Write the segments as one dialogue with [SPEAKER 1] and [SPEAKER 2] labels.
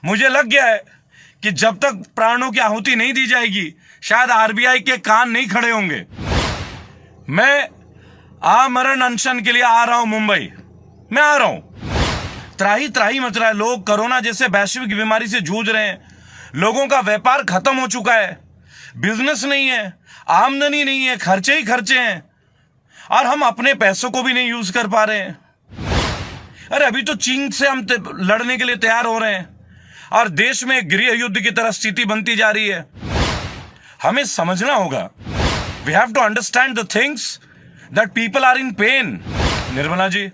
[SPEAKER 1] मुझे लग गया है कि जब तक प्राणों की आहुति नहीं दी जाएगी शायद आरबीआई के कान नहीं खड़े होंगे। मैं आमरण अनशन के लिए आ रहा हूं मुंबई, मैं आ रहा हूं। त्राही त्राही मच रहा है, लोग कोरोना जैसे वैश्विक बीमारी से जूझ रहे हैं, लोगों का व्यापार खत्म हो चुका है, बिजनेस नहीं है, आमदनी नहीं है, खर्चे ही खर्चे हैं और हम अपने पैसों को भी नहीं यूज कर पा रहे हैं। अरे अभी तो चीन से हम लड़ने के लिए तैयार हो रहे हैं और देश में गृह युद्ध की तरह स्थिति बनती जा रही है। हमें समझना होगा, we have to understand the things that people are in pain. Nirmala ji,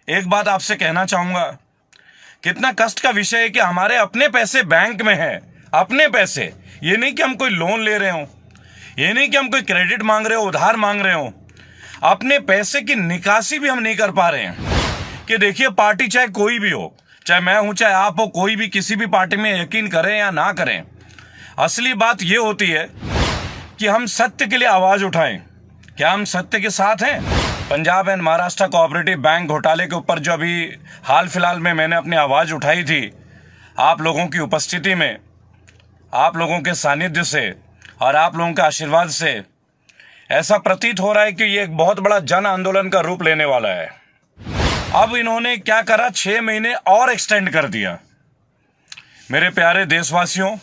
[SPEAKER 1] एक बात आपसे कहना चाहूंगा, कितना कष्ट का विषय है कि हमारे अपने पैसे बैंक में है, अपने पैसे। ये नहीं कि हम कोई लोन ले रहे हो, ये नहीं कि हम कोई क्रेडिट मांग रहे हो, उधार मांग रहे हो, अपने पैसे की निकासी भी हम नहीं कर पा रहे हैं। कि देखिए, पार्टी चाहे कोई भी हो, चाहे मैं हूं चाहे आप हो, कोई भी किसी भी पार्टी में यकीन करें या ना करें, असली बात यह होती है कि हम सत्य के लिए आवाज उठाएं। क्या हम सत्य के साथ हैं? Punjab and Maharashtra cooperative bank घोटाले के ऊपर जो अभी हाल फिलहाल में मैंने अपनी आवाज उठाई थी, आप लोगों की उपस्थिति में, आप लोगों के सानिध्य से और आप लोगों के आशीर्वाद से ऐसा प्रतीत हो रहा है कि ये एक बहुत बड़ा जन आंदोलन का रूप लेने वाला है। अब इन्होंने क्या करा, 6 महीने और एक्सटेंड कर दिया। मेरे प्यारे देशवासियों,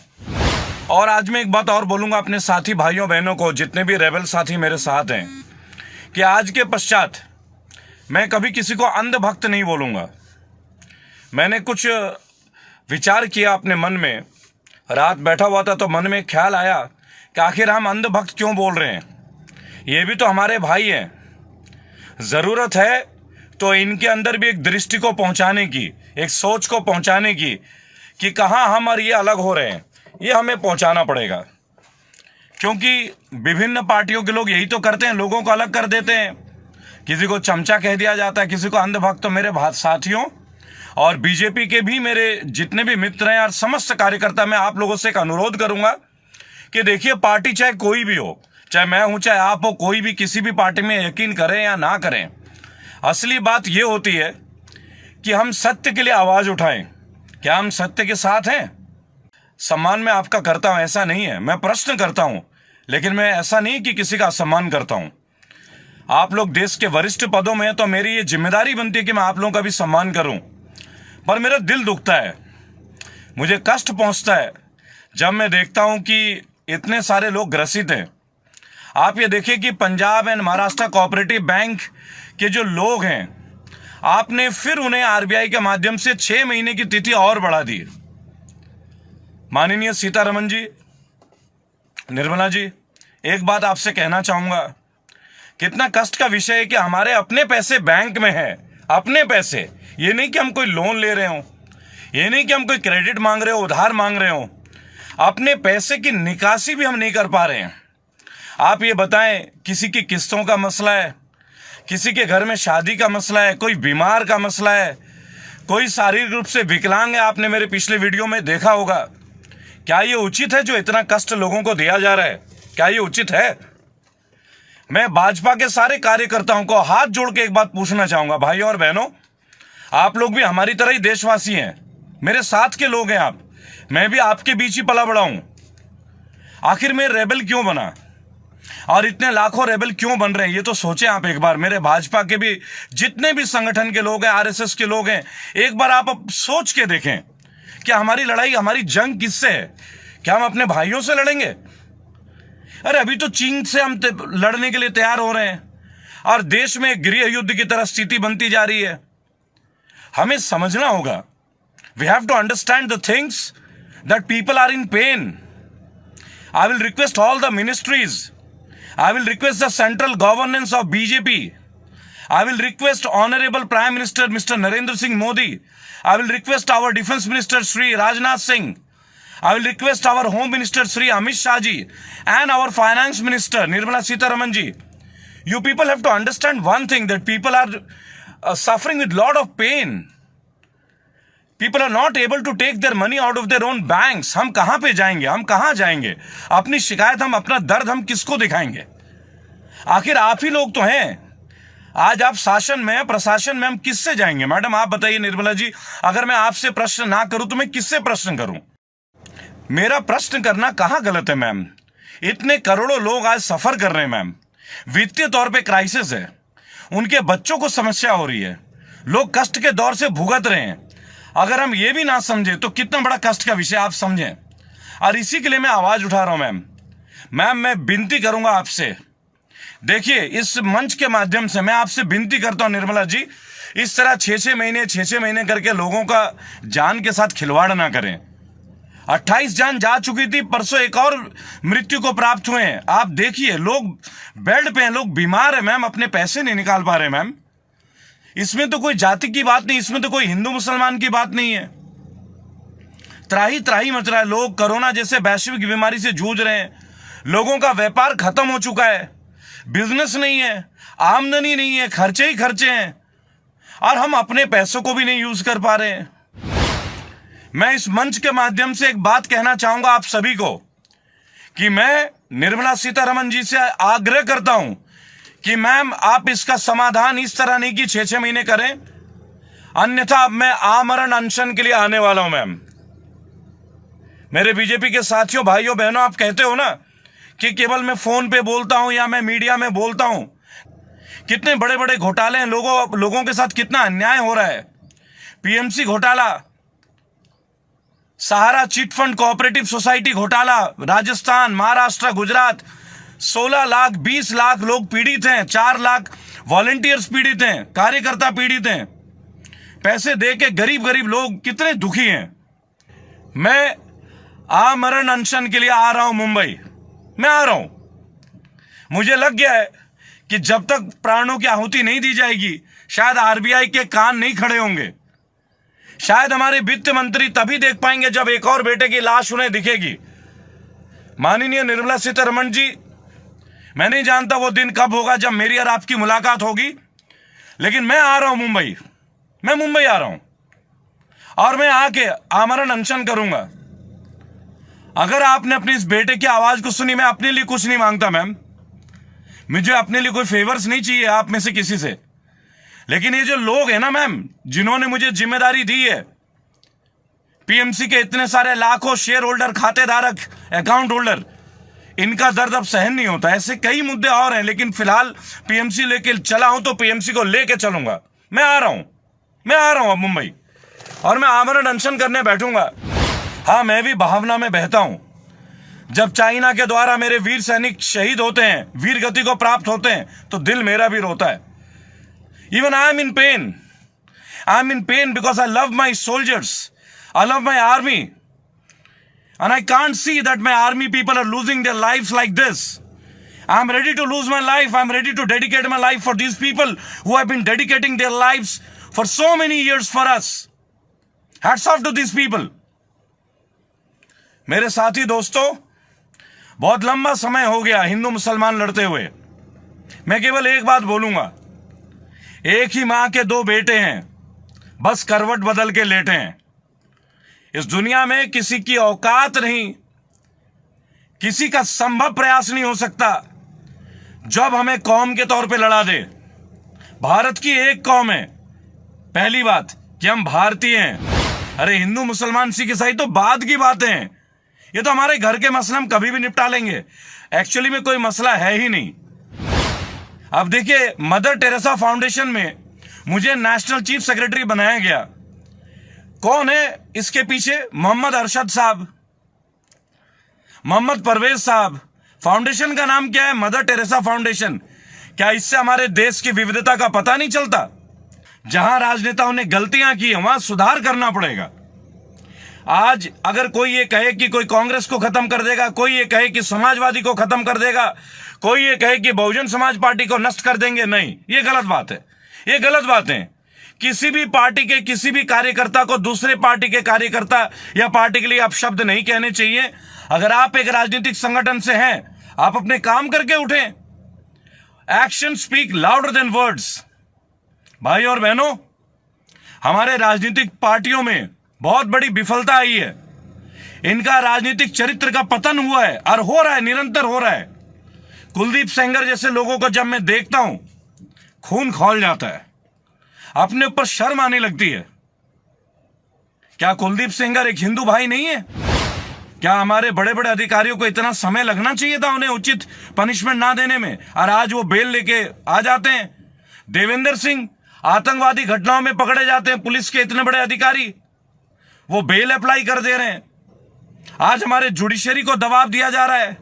[SPEAKER 1] और आज मैं एक बात और बोलूंगा अपने साथी भाइयों बहनों को, जितने भी रेबल साथी मेरे साथ हैं, कि आज के पश्चात मैं कभी किसी को अंधभक्त नहीं बोलूंगा। मैंने कुछ विचार किया अपने मन में, रात बैठा हुआ था तो मन में ख्याल आया कि आखिर हम अंधभक्त क्यों बोल रहे हैं? ये भी तो हमारे भाई हैं। जरूरत है तो इनके अंदर भी एक दृष्टि को पहुंचाने की, एक सोच को पहुंचाने की कि कहां हम और ये अलग हो रहे हैं, ये हमें पहुंचाना पड़ेगा। क्योंकि विभिन्न पार्टियों के लोग यही तो करते हैं, लोगों को अलग कर देते हैं। किसी को चमचा कह दिया जाता है, किसी को अंधभक्त। तो मेरे साथियों और बीजेपी के भी मेरे जितने भी मित्र हैं और समस्त कार्यकर्ता, मैं आप लोगों से एक अनुरोध करूंगा कि देखिए, पार्टी चाहे कोई भी हो, चाहे मैं हूं चाहे आप हो, कोई भी किसी भी पार्टी में यकीन करें या ना करें, असली बात यह होती है कि हम सत्य के लिए आवाज उठाएं। क्या हम सत्य के साथ हैं? सम्मान मैं आपका करता हूं, ऐसा नहीं है, मैं प्रश्न करता हूं, लेकिन मैं ऐसा नहीं कि किसी का सम्मान करता हूं। आप लोग देश के वरिष्ठ पदों में हैं तो मेरी ये जिम्मेदारी बनती है कि मैं आप लोगों का भी सम्मान करूं। पर मेरा दिल दुखता है, मुझे कष्ट पहुंचता है जब मैं देखता हूं कि इतने सारे लोग ग्रसित हैं। आप ये देखिए कि Punjab and Maharashtra cooperative bank के जो लोग हैं, आपने फिर उन्हें आरबीआई के माध्यम से 6 महीने की तिथि और बढ़ा दी। माननीय सीतारमण जी, निर्मला जी, एक बात आपसे कहना चाहूंगा, कितना कष्ट का विषय है कि हमारे अपने पैसे बैंक में है, अपने पैसे। ये नहीं कि हम कोई लोन ले रहे हो, ये नहीं कि हम कोई क्रेडिट मांग रहे हो, उधार मांग रहे हो, अपने पैसे की निकासी भी हम नहीं कर पा रहे हैं। आप ये बताएं, किसी की किस्तों का मसला है, किसी के घर में शादी का मसला है, कोई बीमार का मसला है, कोई शारीरिक रूप से विकलांग है, आपने मेरे पिछले वीडियो में देखा होगा। क्या ये उचित है जो इतना कष्ट लोगों को दिया जा रहा है? क्या ये उचित है? मैं भाजपा के सारे कार्यकर्ताओं को हाथ जोड़ के एक बात पूछना चाहूंगा, भाइयों और बहनों, आप लोग भी हमारी तरह ही देशवासी हैं, मेरे साथ के लोग हैं आप, मैं भी आपके बीच ही पला बड़ा हूं। आखिर मैं रेबल क्यों बना और इतने लाखों रेबल क्यों बन रहे हैं, ये तो सोचें आप एक बार। मेरे भाजपा के भी जितने भी संगठन के लोग हैं, आरएसएस के लोग हैं, एक बार आप सोच के देखें कि हमारी लड़ाई, हमारी जंग किससे है? क्या हम अपने भाइयों से लड़ेंगे? अरे अभी तो चीन से हम लड़ने के लिए तैयार हो रहे हैं और देश में गृह युद्ध की तरह स्थिति बनती जा रही है। हमें समझना होगा, we have to understand the things that people are in pain. I will request all the ministries, I will request the central governance of BJP. I will request Honorable Prime Minister Mr. Narendra Singh Modi. I will request our Defense Minister Shri Rajnath Singh. I will request our Home Minister Shri Amit Shah ji and our Finance Minister Nirmala Sitharaman ji. You people have to understand one thing, that people are suffering with lot of pain. People are not able to take their money out of their own banks. हम कहां पे जाएंगे, हम कहां जाएंगे? अपनी शिकायत, हम अपना दर्द हम किसको दिखाएंगे? आखिर आप ही लोग तो हैं, आज आप शासन में, प्रशासन में, हम किससे जाएंगे? मैडम आप बताइए निर्मला जी, अगर मैं आपसे प्रश्न ना करूं तो मैं किससे प्रश्न करूं? मेरा प्रश्न करना कहां गलत है मैम? इतने करोड़ों लोग आज सफर कर रहे हैं मैम, वित्तीय तौर पे क्राइसिस है, उनके बच्चों को समस्या हो रही है, लोग कष्ट के दौर से भुगत रहे हैं। अगर हम ये भी ना समझे तो कितना बड़ा कष्ट का विषय आप समझें। और इसी के लिए मैं आवाज उठा रहा हूं मैम। मैं विनती करूंगा आपसे, देखिए इस मंच के माध्यम से मैं आपसे विनती करता हूं निर्मला जी, इस तरह 6-6 महीने करके लोगों का जान के साथ खिलवाड़ ना करें। 28 जान जा चुकी थी, परसों एक और मृत्यु को प्राप्त हुए हैं। आप देखिए लोग बेड पे हैं, लोग बीमार हैं मैम, अपने पैसे नहीं निकाल पा रहे मैम। इसमें तो कोई जाति की बात नहीं, इसमें तो कोई हिंदू मुसलमान की बात नहीं है। त्राही त्राही मच रहा है, लोग कोरोना जैसे वैश्विक बीमारी से जूझ रहे हैं, लोगों का व्यापार खत्म हो चुका है, बिजनेस नहीं है, आमदनी नहीं है, खर्चे ही खर्चे हैं, और हम अपने पैसों को भी नहीं यूज कर पा रहे हैं। मैं इस मंच के माध्यम से एक बात कहना चाहूंगा आप सभी को कि मैं निर्मला सीतारमण जी से आग्रह करता हूं कि मैम आप इसका समाधान इस तरह नहीं कि 6-6 महीने करें, अन्यथा अब मैं आमरण अनशन के लिए आने वाला हूं मैम। मेरे बीजेपी के साथियों, भाइयों बहनों, आप कहते हो ना कि केवल मैं फोन पे बोलता हूं या मैं मीडिया में बोलता हूं। कितने बड़े बड़े घोटाले हैं, लोगों के साथ कितना अन्याय हो रहा है। पीएमसी घोटाला, सहारा चिट फंड कोऑपरेटिव सोसाइटी घोटाला, राजस्थान, महाराष्ट्र, गुजरात, 16 लाख 20 लाख लोग पीड़ित हैं, 4 लाख वॉलंटियर्स पीड़ित हैं, कार्यकर्ता पीड़ित हैं। पैसे दे के गरीब गरीब लोग कितने दुखी हैं। मैं आमरण अनशन के लिए आ रहा हूं मुंबई, मैं आ रहा हूं। मुझे लग गया है कि जब तक प्राणों की आहुति नहीं दी जाएगी, शायद आरबीआई के कान नहीं खड़े होंगे। शायद हमारे वित्त मंत्री तभी देख पाएंगे जब एक और बेटे की लाश उन्हें दिखेगी। माननीय निर्मला सीतारमण जी, मैं नहीं जानता वो दिन कब होगा जब मेरी और आपकी मुलाकात होगी, लेकिन मैं आ रहा हूं मुंबई, मैं मुंबई आ रहा हूं और मैं आके आमरण अनशन करूंगा। अगर आपने अपने इस बेटे की आवाज को सुनी, मैं अपने लिए कुछ नहीं मांगता मैम, मुझे अपने लिए कोई फेवर्स नहीं चाहिए आप में से किसी से, लेकिन ये जो लोग हैं ना मैम, जिन्होंने मुझे जिम्मेदारी दी है, पीएमसी के इतने सारे लाखों शेयर होल्डर, खातेधारक, अकाउंट होल्डर, इनका दर्द अब सहन नहीं होता। ऐसे कई मुद्दे और हैं, लेकिन फिलहाल पीएमसी लेके चला हूं तो पीएमसी को लेके चलूंगा। मैं आ रहा हूं अब मुंबई और मैं आमरण अनशन करने बैठूंगा। हाँ, मैं भी भावना में बहता हूं। जब चाइना के द्वारा मेरे वीर सैनिक शहीद होते हैं, वीर गति को प्राप्त होते हैं, तो दिल मेरा भी रोता है। Even I am in pain. I am in pain because I love my soldiers. I love my army. And I can't see that my army people are losing their lives like this. I am ready to lose my life. I am ready to dedicate my life for these people who have been dedicating their lives for so many years for us. Hats off to these people. मेरे साथी दोस्तों, बहुत लंबा समय हो गया हिंदू मुसलमान लड़ते हुए। मैं केवल एक बात बोलूंगा, एक ही मां के 2 बेटे हैं, बस करवट बदल के लेटे हैं। इस दुनिया में किसी की औकात नहीं, किसी का संभव प्रयास नहीं हो सकता जब हमें कौम के तौर पे लड़ा दे। भारत की एक कौम है, पहली बात कि हम भारतीय हैं। अरे हिंदू मुसलमान सिख ईसाई तो बाद की बातें हैं, ये तो हमारे घर के मसले हम कभी भी निपटा लेंगे। एक्चुअली में कोई मसला है ही नहीं। अब देखिए, मदर टेरेसा फाउंडेशन में मुझे नेशनल चीफ सेक्रेटरी बनाया गया। कौन है इसके पीछे? मोहम्मद अरशद साहब, मोहम्मद परवेज साहब। फाउंडेशन का नाम क्या है? Mother Teresa foundation. क्या इससे हमारे देश की विविधता का पता नहीं चलता? जहां राजनेताओं ने गलतियां की है वहां सुधार करना पड़ेगा। आज अगर कोई ये कहे कि कोई कांग्रेस को खत्म कर देगा, कोई ये कहे कि समाजवादी को खत्म कर देगा, कोई ये कहे कि बहुजन समाज पार्टी को नष्ट कर देंगे, नहीं, ये गलत बात है। ये गलत बात है। किसी भी पार्टी के किसी भी कार्यकर्ता को दूसरे पार्टी के कार्यकर्ता या पार्टी के लिए आप शब्द नहीं कहने चाहिए। अगर आप एक राजनीतिक संगठन से हैं, आप अपने काम करके उठें। Action speak louder than words. भाई और बहनों, हमारे राजनीतिक पार्टियों में बहुत बड़ी विफलता आई है। इनका राजनीतिक चरित्र का पतन हुआ है और हो रहा है, निरंतर हो रहा है। कुलदीप सेंगर जैसे लोगों को जब मैं देखता हूं, खून खौल जाता है, अपने ऊपर शर्म आने लगती है। क्या कुलदीप सेंगर एक हिंदू भाई नहीं है? क्या हमारे बड़े बड़े अधिकारियों को इतना समय लगना चाहिए था उन्हें उचित पनिशमेंट ना देने में, और आज वो बेल लेके आ जाते हैं? देवेंद्र सिंह आतंकवादी घटनाओं में पकड़े जाते हैं, पुलिस के इतने बड़े अधिकारी, वो बेल अप्लाई कर दे रहे हैं। आज हमारे जुडिशरी को दबाव दिया जा रहा है,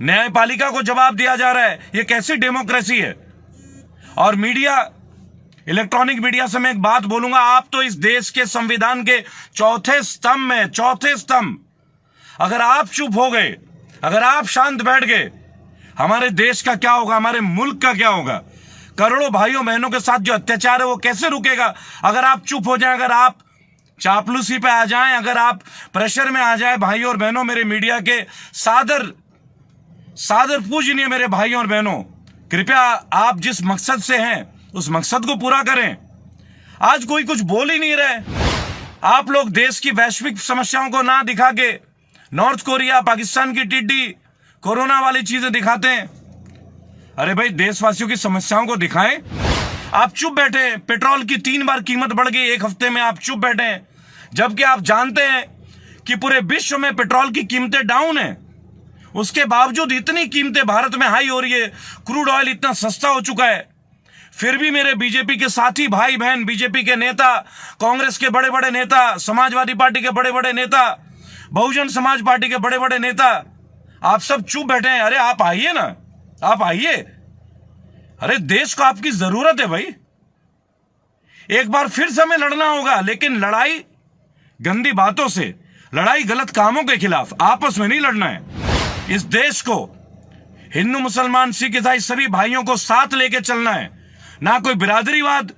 [SPEAKER 1] न्यायपालिका को जवाब दिया जा रहा है। ये कैसी डेमोक्रेसी है? और मीडिया, इलेक्ट्रॉनिक मीडिया से मैं एक बात बोलूंगा, आप तो इस देश के संविधान के चौथे स्तंभ में, चौथे स्तंभ। अगर आप चुप हो गए, अगर आप शांत बैठ गए, हमारे देश का क्या होगा, हमारे मुल्क का क्या होगा? करोड़ों भाइयों बहनों के साथ जो अत्याचार है वो कैसे रुकेगा? अगर आप चुप हो जाएं, अगर आप चापलूसी पे आ जाएं, अगर आप प्रेशर में आ जाएं, भाइयों और बहनों, मेरे मीडिया के सादर पूजनीय मेरे भाइयों और बहनों, कृपया आप जिस मकसद से हैं उस मकसद को पूरा करें। आज कोई कुछ बोल ही नहीं रहे। आप लोग देश की वैश्विक समस्याओं को ना दिखा के नॉर्थ कोरिया, पाकिस्तान की टिड्डी, कोरोना वाली चीजें दिखाते हैं। अरे भाई, देशवासियों की समस्याओं को दिखाएं। आप चुप बैठे, पेट्रोल की 3 बार कीमत बढ़ गई एक हफ्ते में, आप चुप बैठे हैं, जबकि आप जानते हैं कि पूरे विश्व में पेट्रोल की कीमतें डाउन है। उसके बावजूद इतनी कीमतें भारत में हाई हो रही है, क्रूड ऑयल इतना सस्ता हो चुका है, फिर भी मेरे बीजेपी के साथी भाई बहन, बीजेपी के नेता, कांग्रेस के बड़े बड़े नेता, समाजवादी पार्टी के बड़े बड़े नेता, बहुजन समाज पार्टी के बड़े बड़े नेता, आप सब चुप बैठे हैं। अरे आप आइए ना, आप आइए। अरे देश को आपकी जरूरत है भाई। एक बार फिर से हमें लड़ना होगा, लेकिन लड़ाई गंदी बातों से, लड़ाई गलत कामों के खिलाफ, आपस में नहीं लड़ना है। इस देश को हिंदू, मुसलमान, सिख, ईसाई सभी भाइयों को साथ लेके चलना है। ना कोई बिरादरीवाद,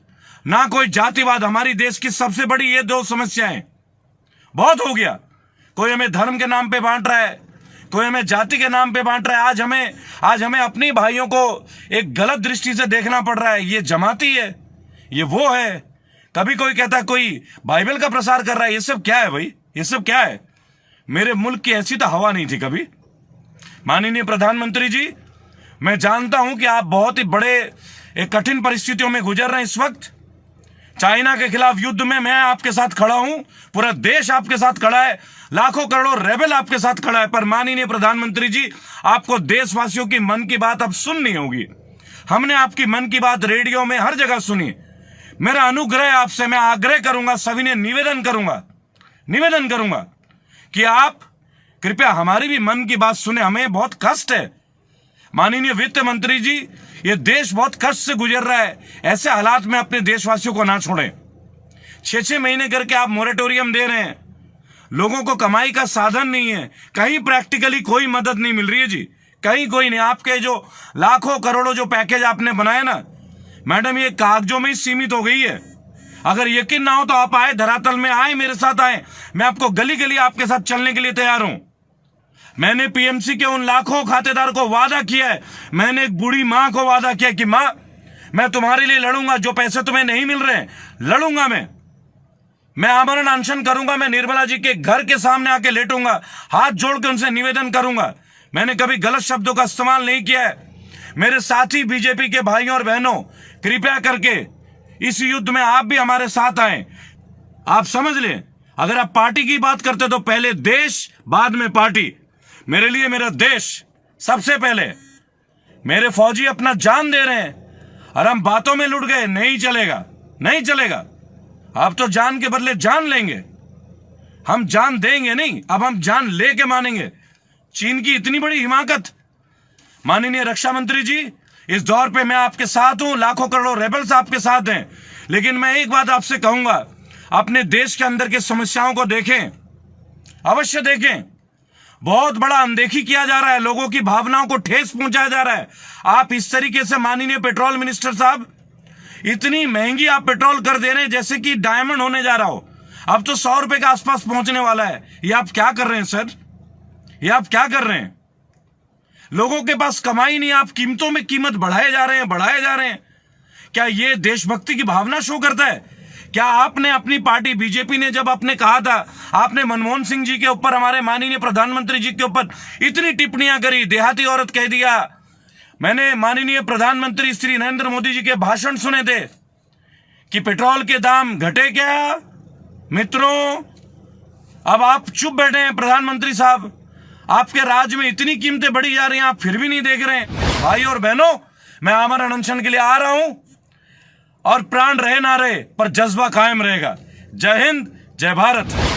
[SPEAKER 1] ना कोई जातिवाद। हमारी देश की सबसे बड़ी ये 2 समस्याएं। बहुत हो गया। कोई हमें धर्म के नाम पे बांट रहा है, कोई हमें जाति के नाम पे बांट रहा है। आज हमें अपनी भाइयों को एक गलत दृष्टि से देखना पड़ रहा है। ये जमाती है, ये वो है। कभी कोई कहता है कोई बाइबल का प्रसार कर रहा है। ये सब क्या है भाई? ये सब क्या है? मेरे मुल्क की ऐसी तो हवा नहीं थी कभी। माननीय प्रधानमंत्री जी, मैं जानता हूं कि आप बहुत ही बड़े एक कठिन परिस्थितियों में गुजर रहे हैं इस वक्त। चाइना के खिलाफ युद्ध में मैं आपके साथ खड़ा हूं, पूरा देश आपके साथ खड़ा है, लाखों करोड़ों रेबल आपके साथ खड़ा है। पर माननीय प्रधानमंत्री जी, आपको देशवासियों की मन की बात अब सुननी होगी। हमने आपकी मन की बात रेडियो में हर जगह सुनी। मेरा अनुग्रह आपसे, मैं आग्रह करूंगा, सभी ने निवेदन करूंगा कि आप कृपया हमारी भी मन की बात सुने। हमें बहुत कष्ट है माननीय वित्त मंत्री जी, ये देश बहुत कष्ट से गुजर रहा है। ऐसे हालात में अपने देशवासियों को ना छोड़ें। 6-6 महीने करके आप मोरेटोरियम दे रहे हैं, लोगों को कमाई का साधन नहीं है, कहीं प्रैक्टिकली कोई मदद नहीं मिल रही है जी, कहीं कोई नहीं। आपके जो लाखों करोड़ों जो पैकेज आपने बनाए ना मैडम, ये कागजों में ही सीमित हो गई है। अगर यकीन ना हो तो आप आए, धरातल में आए, मेरे साथ आए, मैं आपको गली गली आपके साथ चलने के लिए तैयार हूं। मैंने पीएमसी के उन लाखों खातेदार को वादा किया है, मैंने एक बूढ़ी मां को वादा किया कि मां, मैं तुम्हारे लिए लड़ूंगा, जो पैसे तुम्हें नहीं मिल रहे लड़ूंगा मैं आमरण अनशन करूंगा, मैं निर्मला जी के घर के सामने आके लेटूंगा, हाथ जोड़ के उनसे निवेदन करूंगा। मैंने कभी गलत शब्दों का इस्तेमाल नहीं किया है। मेरे साथी बीजेपी के भाइयों और बहनों, कृपया करके इस युद्ध में आप भी हमारे साथ आए। आप समझ लें, अगर आप पार्टी की बात करते तो पहले देश, बाद में पार्टी। मेरे लिए मेरा देश सबसे पहले। मेरे फौजी अपना जान दे रहे हैं और हम बातों में लुट गए, नहीं चलेगा। अब तो जान के बदले जान लेंगे, हम जान देंगे नहीं, अब हम जान लेके मानेंगे। चीन की इतनी बड़ी हिमाकत। माननीय रक्षा मंत्री जी, इस दौर पे मैं आपके साथ हूं, लाखों करोड़ों रेबल्स आपके साथ हैं, लेकिन मैं एक बात आपसे कहूंगा, अपने देश के अंदर की समस्याओं को देखें, अवश्य देखें। बहुत बड़ा अनदेखी किया जा रहा है, लोगों की भावनाओं को ठेस पहुंचाया जा रहा है। आप इस तरीके से, माननीय पेट्रोल मिनिस्टर साहब, इतनी महंगी आप पेट्रोल कर दे रहे हैं जैसे कि डायमंड होने जा रहा हो। अब तो 100 रुपए के आसपास पहुंचने वाला है। ये आप क्या कर रहे हैं सर? ये आप क्या कर रहे हैं? लोगों के पास कमाई नहीं, आप कीमतों में कीमत बढ़ाए जा रहे हैं। क्या ये देशभक्ति की भावना शो करता है? क्या आपने अपनी पार्टी बीजेपी ने, जब आपने कहा था, आपने मनमोहन सिंह जी के ऊपर, हमारे माननीय प्रधानमंत्री जी के ऊपर इतनी टिप्पणियां करी, देहाती औरत कह दिया, मैंने माननीय प्रधानमंत्री श्री नरेंद्र मोदी जी के भाषण सुने थे कि पेट्रोल के दाम घटे क्या। मित्रों, अब आप चुप बैठे हैं। प्रधानमंत्री साहब, आपके राज्य में इतनी कीमतें बढ़ी जा रही हैं, आप फिर भी नहीं देख रहे हैं। भाई और बहनों, मैं आमरण अनशन के लिए आ रहा हूं और प्राण रहे ना रहे पर जज्बा कायम रहेगा। जय हिंद, जय भारत।